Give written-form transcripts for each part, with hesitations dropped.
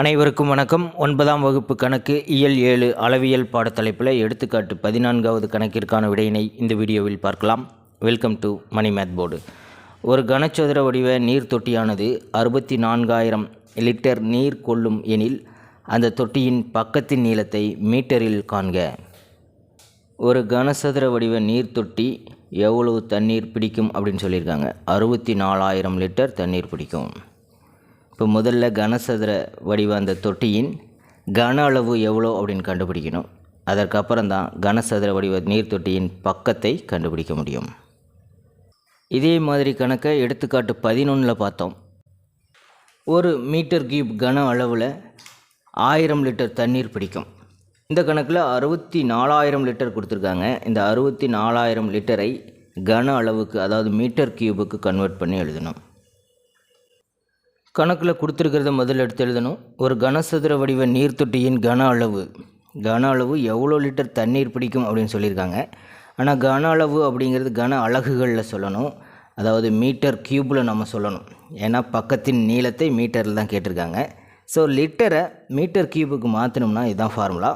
அனைவருக்கும் வணக்கம். 9ஆம் வகுப்பு கணக்கு இயல் 7 அளவியல் பாடத்தலைப்பில் எடுத்துக்காட்டு 14வது கணக்கிற்கான விடையினை இந்த வீடியோவில் பார்க்கலாம். Welcome to Mani math board. ஒரு கனச்சதுர வடிவ நீர் தொட்டியானது 64,000 லிட்டர் நீர் கொள்ளும் எனில் அந்த தொட்டியின் பக்கத்தின் நீளத்தை மீட்டரில் காண்க. ஒரு கனசதுர வடிவ நீர் தொட்டி எவ்வளவு தண்ணீர் பிடிக்கும் அப்படின்னு சொல்லியிருக்காங்க. 64,000 லிட்டர் தண்ணீர் பிடிக்கும். இப்போ முதல்ல கனசதுர வடிவ அந்த தொட்டியின் கன அளவு எவ்வளோ அப்படின்னு கண்டுபிடிக்கணும். அதற்கப்புறம் தான் கனசதுர வடிவ நீர் தொட்டியின் பக்கத்தை கண்டுபிடிக்க முடியும். இதே மாதிரி கணக்கை எடுத்துக்காட்டு 11 பார்த்தோம். ஒரு மீட்டர் கியூப் கன அளவில் 1000 லிட்டர் தண்ணீர் பிடிக்கும். இந்த கணக்கில் 64,000 லிட்டர் கொடுத்துருக்காங்க. இந்த 64,000 லிட்டரை கன அளவுக்கு, அதாவது மீட்டர் கியூபுக்கு கன்வெர்ட் பண்ணி எழுதணும். கணக்கில் கொடுத்துருக்கிறத முதல்ல எடுத்து எழுதணும். ஒரு கனசதுர வடிவ நீர் தொட்டியின் கன அளவு எவ்வளோ லிட்டர் தண்ணீர் பிடிக்கும் அப்படின்னு சொல்லியிருக்காங்க. ஆனால் கன அளவு அப்படிங்கிறது கன அலகுகளில் சொல்லணும், அதாவது மீட்டர் கியூப்பில் நம்ம சொல்லணும். ஏன்னா பக்கத்தின் நீளத்தை மீட்டரில் தான் கேட்டிருக்காங்க. ஸோ லிட்டரை மீட்டர் கியூபுக்கு மாற்றணும்னா இதுதான் ஃபார்முலா.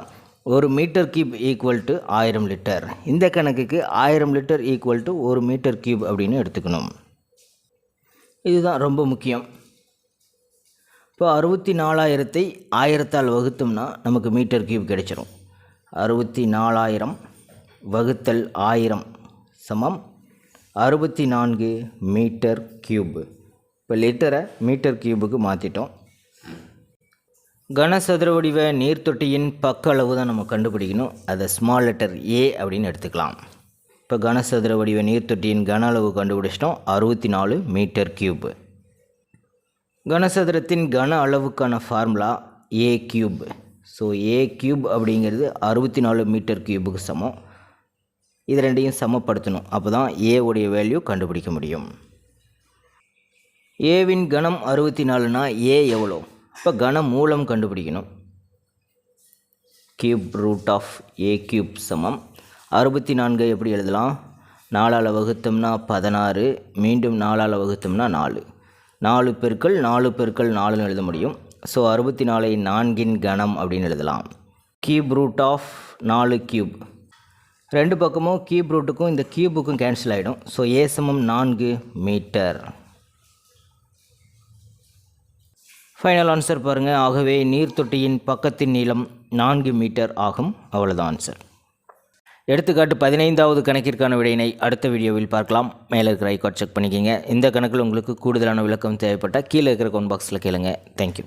ஒரு metre cube equal to 1000 litre. இந்த கணக்குக்கு 1000 லிட்டர் ஈக்குவல் டு ஒரு மீட்டர் கியூப் அப்படின்னு எடுத்துக்கணும். இதுதான் ரொம்ப முக்கியம். இப்போ 64,000ஐ 1000ஆல் வகுத்தோம்னா நமக்கு மீட்டர் கியூப் கிடைச்சிரும். 64,000 வகுத்தல் 1000 சமம் 64 மீட்டர் கியூப். இப்போ லிட்டரை மீட்டர் கியூபுக்கு மாற்றிட்டோம். கனசதுர வடிவ நீர் தொட்டியின் பக்க அளவு தான் நம்ம கண்டுபிடிக்கணும். அதை ஸ்மால் லெட்டர் ஏ அப்படின்னு எடுத்துக்கலாம். இப்போ கனசதுர வடிவ நீர் தொட்டியின் கன அளவு கண்டுபிடிச்சிட்டோம், 64 மீட்டர் கியூப். கனசதுரத்தின் கன அளவுக்கான formula a cube. So a cube அப்படிங்கிறது 64 மீட்டர் கியூபுக்கு சமம். இது ரெண்டையும் சமப்படுத்தணும், அப்போ தான் ஏ உடைய வேல்யூ கண்டுபிடிக்க முடியும். ஏவின் கனம் 64னா ஏ எவ்வளோ? இப்போ கன மூலம் கண்டுபிடிக்கணும். Cube root of A cube சமம் 64 எப்படி எழுதலாம்? 4ஆல் வகுத்தோம்னா 16, மீண்டும் 4ஆல் வகுத்தோம்னா 4. 4 பெருக்கல் 4 பெருக்கல் 4ன்னு எழுத முடியும். ஸோ 64ஐ 4இன் கணம் அப்படின்னு எழுதலாம். Cube root of 4 cube. ரெண்டு பக்கமும் கியூப் ரூட்டுக்கும் இந்த கியூபுக்கும் கேன்சல் ஆகிடும். ஸோ ஏ சமம் 4 மீட்டர். ஃபைனல் ஆன்சர் பாருங்கள். ஆகவே நீர் தொட்டியின் பக்கத்தின் நீளம் 4 மீட்டர் ஆகும். அவ்வளோதான் ஆன்சர். எடுத்துக்காட்டு 15வது கணக்கிற்கான விடையினை அடுத்த வீடியோவில் பார்க்கலாம். மேலே இருக்கிற ஐகார்ட் செக் பண்ணிக்கிங்க. இந்த கணக்கில் உங்களுக்கு கூடுதலான விளக்கம் தேவைப்பட்டால் கீழே இருக்கிற கமெண்ட் பாக்ஸில் கேளுங்க. தேங்க்யூ.